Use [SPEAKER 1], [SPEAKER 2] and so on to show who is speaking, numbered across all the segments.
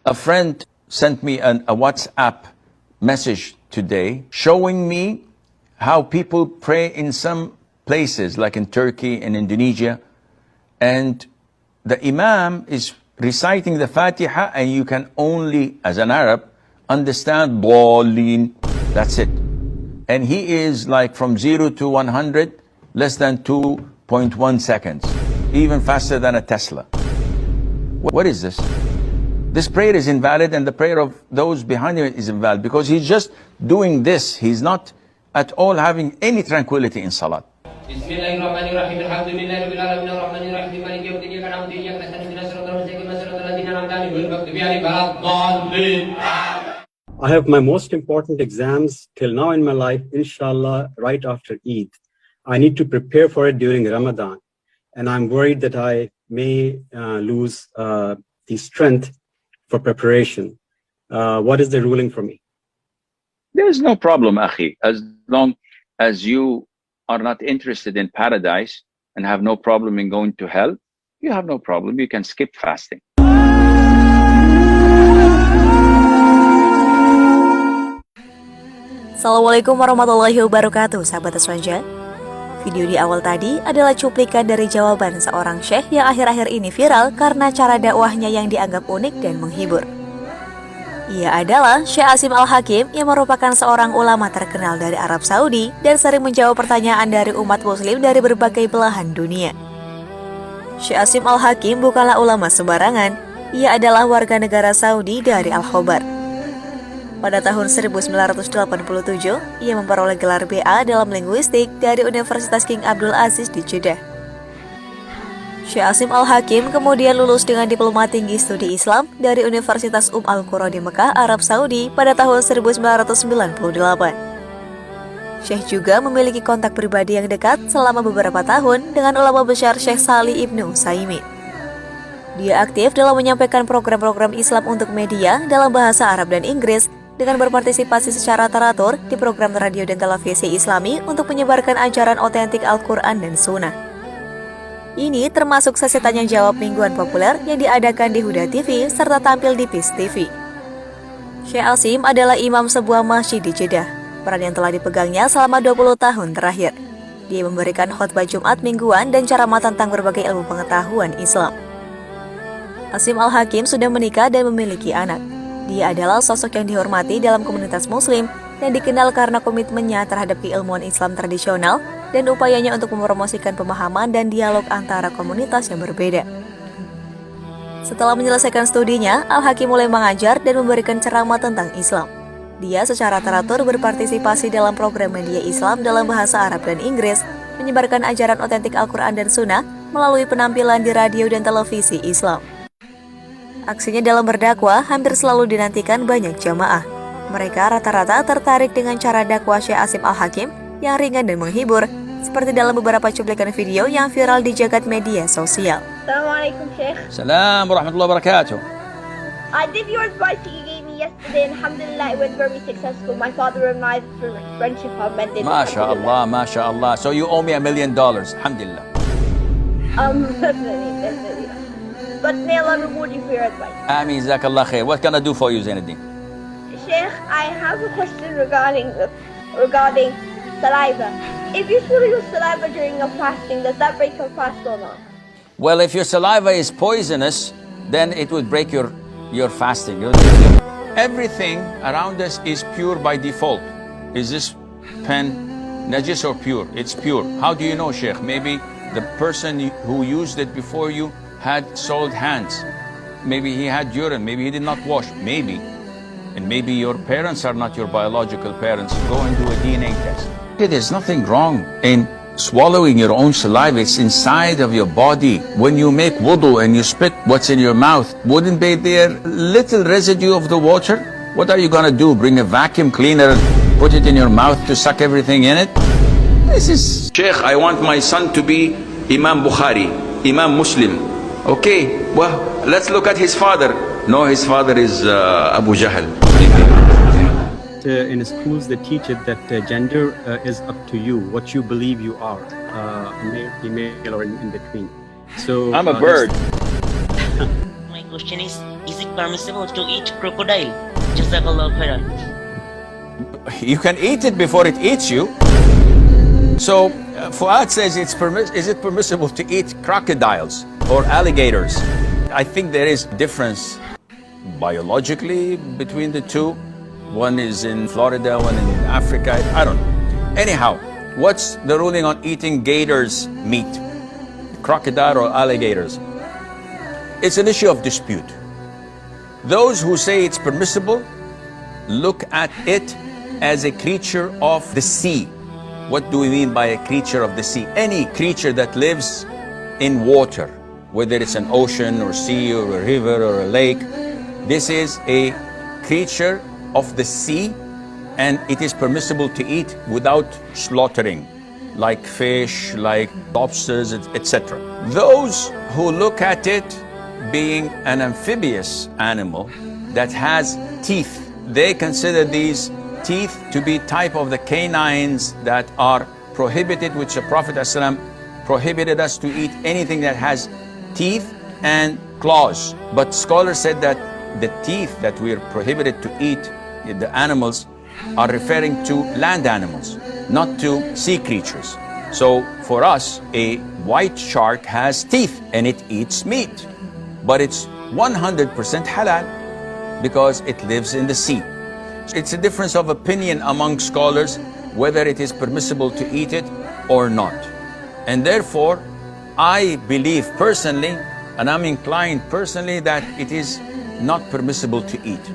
[SPEAKER 1] A friend sent me a WhatsApp message today showing me how people pray in some places, like in Turkey and Indonesia, and the Imam is reciting the Fatiha, and you can only, as an Arab, understand Dallin. That's it. And he is like from 0 to 100, less than 2.1 seconds, even faster than a Tesla. What is this? This prayer is invalid, and the prayer of those behind him is invalid, because he's just doing this. He's not at all having any tranquility in Salat.
[SPEAKER 2] I have my most important exams till now in my life, inshallah, right after Eid. I need to prepare for it during Ramadan, and I'm worried that I may lose the strength for preparation. What is the ruling for me?
[SPEAKER 1] There's no problem, Akhi. As long as you are not interested in paradise and have no problem in going to hell, you have no problem. You can skip fasting.
[SPEAKER 3] Assalamualaikum warahmatullahi wabarakatuh, sahabat Aswaja. Video di awal tadi adalah cuplikan dari jawaban seorang syekh yang akhir-akhir ini viral karena cara dakwahnya yang dianggap unik dan menghibur. Ia adalah Syekh Asim Al-Hakim yang merupakan seorang ulama terkenal dari Arab Saudi dan sering menjawab pertanyaan dari umat muslim dari berbagai belahan dunia. Syekh Asim Al-Hakim bukanlah ulama sembarangan, ia adalah warga negara Saudi dari Al-Khobar. Pada tahun 1987, ia memperoleh gelar BA dalam linguistik dari Universitas King Abdul Aziz di Jeddah. Syekh Asim Al-Hakim kemudian lulus dengan diploma tinggi studi Islam dari Universitas Al-Qura di Mekah, Arab Saudi pada tahun 1998. Syekh juga memiliki kontak pribadi yang dekat selama beberapa tahun dengan ulama besar Syekh Salih Ibnu Utsaimin. Dia aktif dalam menyampaikan program-program Islam untuk media dalam bahasa Arab dan Inggris, dengan berpartisipasi secara teratur di program radio dan televisi Islami untuk menyebarkan ajaran otentik Al-Quran dan Sunnah. Ini termasuk sesi tanya jawab mingguan populer yang diadakan di Huda TV serta tampil di Peace TV. Syekh Asim adalah imam sebuah masjid di Jeddah, peran yang telah dipegangnya selama 20 tahun terakhir. Dia memberikan khutbah Jumat mingguan dan ceramah tentang berbagai ilmu pengetahuan Islam. Asim Al-Hakim sudah menikah dan memiliki anak. Dia adalah sosok yang dihormati dalam komunitas muslim dan dikenal karena komitmennya terhadap keilmuan Islam tradisional dan upayanya untuk mempromosikan pemahaman dan dialog antara komunitas yang berbeda. Setelah menyelesaikan studinya, Al-Hakim mulai mengajar dan memberikan ceramah tentang Islam. Dia secara teratur berpartisipasi dalam program media Islam dalam bahasa Arab dan Inggris, menyebarkan ajaran otentik Al-Quran dan Sunnah melalui penampilan di radio dan televisi Islam. Aksinya dalam berdakwah hampir selalu dinantikan banyak jamaah. Mereka rata-rata tertarik dengan cara dakwah Syekh Asim Al-Hakim yang ringan dan menghibur, seperti dalam beberapa cuplikan video yang viral di jagat media sosial.
[SPEAKER 4] Assalamualaikum Syekh.
[SPEAKER 1] Salam warahmatullahi wabarakatuh.
[SPEAKER 4] I did your advice you gave me yesterday, and alhamdulillah it went very successful. My father and my friendship have mended.
[SPEAKER 1] MashaAllah, MashaAllah. So you owe me $1 million. Alhamdulillah.
[SPEAKER 4] Definitely. But may Allah reward you for your advice.
[SPEAKER 1] Ameen, jazakallah khair. What can I do for you, Zainuddin?
[SPEAKER 4] Sheikh, I have a question regarding saliva. If you swallow your saliva during a fasting, does that break your fast or not?
[SPEAKER 1] Well, if your saliva is poisonous, then it would break your fasting. Everything around us is pure by default. Is this pen najis or pure? It's pure. How do you know, Sheikh? Maybe the person who used it before you had soiled hands. Maybe he had urine. Maybe he did not wash. Maybe. And maybe your parents are not your biological parents. Go and do a DNA test. There's nothing wrong in swallowing your own saliva. It's inside of your body. When you make wudu and you spit what's in your mouth, wouldn't be there little residue of the water? What are you gonna do? Bring a vacuum cleaner and put it in your mouth to suck everything in it? This is... Sheikh, I want my son to be Imam Bukhari, Imam Muslim. Okay, well, let's look at his father. No, his father is Abu Jahl.
[SPEAKER 2] In schools, they teach it that gender is up to you, what you believe you are, male, female, or in between. So
[SPEAKER 1] I'm a bird.
[SPEAKER 5] My question is it permissible to eat crocodile? Jazakallah khairan.
[SPEAKER 1] You can eat it before it eats you. So Fuad says, is it permissible to eat crocodiles or alligators? I think there is difference biologically between the two. One is in Florida, one in Africa. I don't know. Anyhow, what's the ruling on eating gators' meat? Crocodile or alligators? It's an issue of dispute. Those who say it's permissible look at it as a creature of the sea. What do we mean by a creature of the sea? Any creature that lives in water, whether it's an ocean or sea or a river or a lake. This is a creature of the sea, and it is permissible to eat without slaughtering, like fish, like lobsters, etc. Those who look at it being an amphibious animal that has teeth, they consider these teeth to be type of the canines that are prohibited, which the Prophet ﷺ prohibited us to eat anything that has teeth and claws. But scholars said that the teeth that we are prohibited to eat, the animals, are referring to land animals, not to sea creatures. So for us, a white shark has teeth and it eats meat, but it's 100% halal because it lives in the sea. It's a difference of opinion among scholars whether it is permissible to eat it or not. And therefore, I believe personally, and I'm inclined personally, that it is not permissible to eat,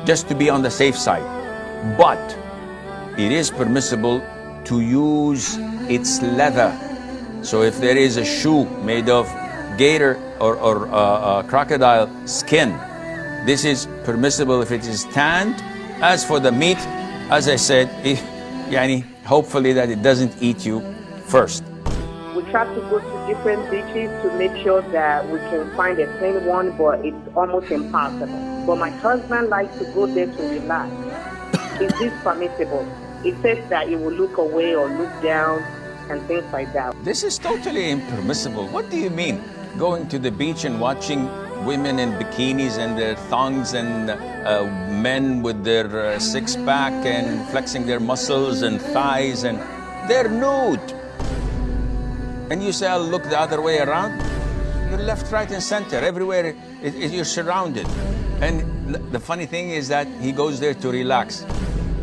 [SPEAKER 1] just to be on the safe side. But it is permissible to use its leather. So if there is a shoe made of gator or crocodile skin, this is permissible if it is tanned. As for the meat, as I said, hopefully that it doesn't eat you first.
[SPEAKER 6] We try to go to different beaches to make sure that we can find a clean one, but it's almost impossible. But my husband likes to go there to relax. Is this permissible? He says that he will look away or look down and things like that.
[SPEAKER 1] This is totally impermissible. What do you mean? Going to the beach and watching women in bikinis and their thongs and men with their six-pack and flexing their muscles and thighs, and they're nude. And you say, I'll look the other way around? You're left, right, and center. Everywhere you're surrounded. And the funny thing is that he goes there to relax.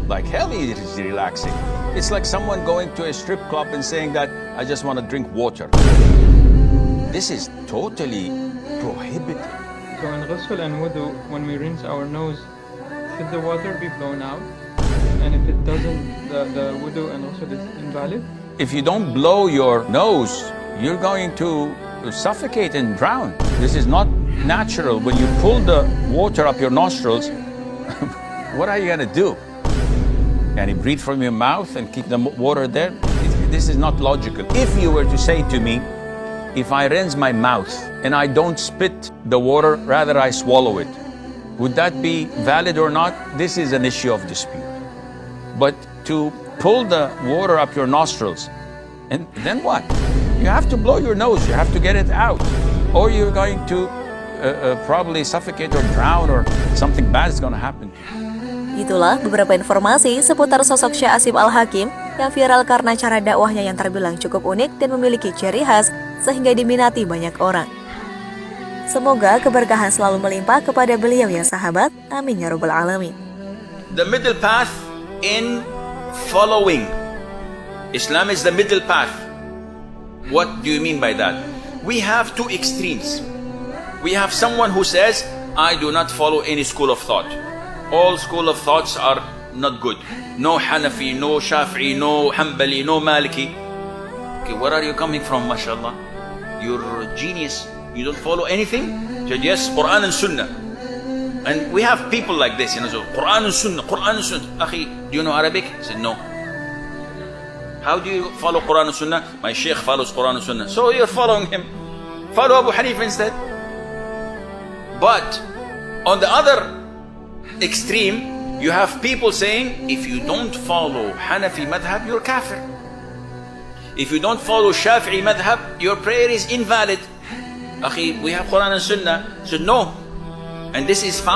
[SPEAKER 1] Like hell he is relaxing. It's like someone going to a strip club and saying that, I just want to drink water. This is totally prohibited.
[SPEAKER 7] So in ghusl and wudu, when we rinse our nose, should the water be blown out? And if it doesn't, the wudu and also is invalid?
[SPEAKER 1] If you don't blow your nose, you're going to suffocate and drown. This is not natural. When you pull the water up your nostrils, what are you going to do? Can you breathe from your mouth and keep the water there? This is not logical. If you were to say to me, if I rinse my mouth and I don't spit the water, rather I swallow it, would that be valid or not? This is an issue of dispute. But to pull the water up your nostrils, and then what? You have to blow your nose, you have to get it out, or you're going to probably suffocate or drown, or something bad is going to happen.
[SPEAKER 3] Itulah beberapa informasi seputar sosok Syekh Asim Al-Hakim yang viral karena cara dakwahnya yang terbilang cukup unik dan memiliki ciri khas sehingga diminati banyak orang. Semoga keberkahan selalu melimpah kepada beliau ya sahabat. Amin ya rabbal alamin.
[SPEAKER 1] The middle path in following. Islam is the middle path. What do you mean by that? We have two extremes. We have someone who says, I do not follow any school of thought. All school of thoughts are not good. No Hanafi, no Shafi'i, no Hanbali, no Maliki. Okay, where are you coming from, mashallah? You're a genius. You don't follow anything? Said, yes, Quran and Sunnah. And we have people like this, so Quran and Sunnah, Quran and Sunnah. Akhi, do you know Arabic? I said, no. How do you follow Quran and Sunnah? My Sheikh follows Quran and Sunnah. So you're following him. Follow Abu Hanifa instead. But on the other extreme, you have people saying, if you don't follow Hanafi madhab, you're kafir. If you don't follow Shafi'i madhab, your prayer is invalid. Akhi, we have Quran and Sunnah. So no, And this is found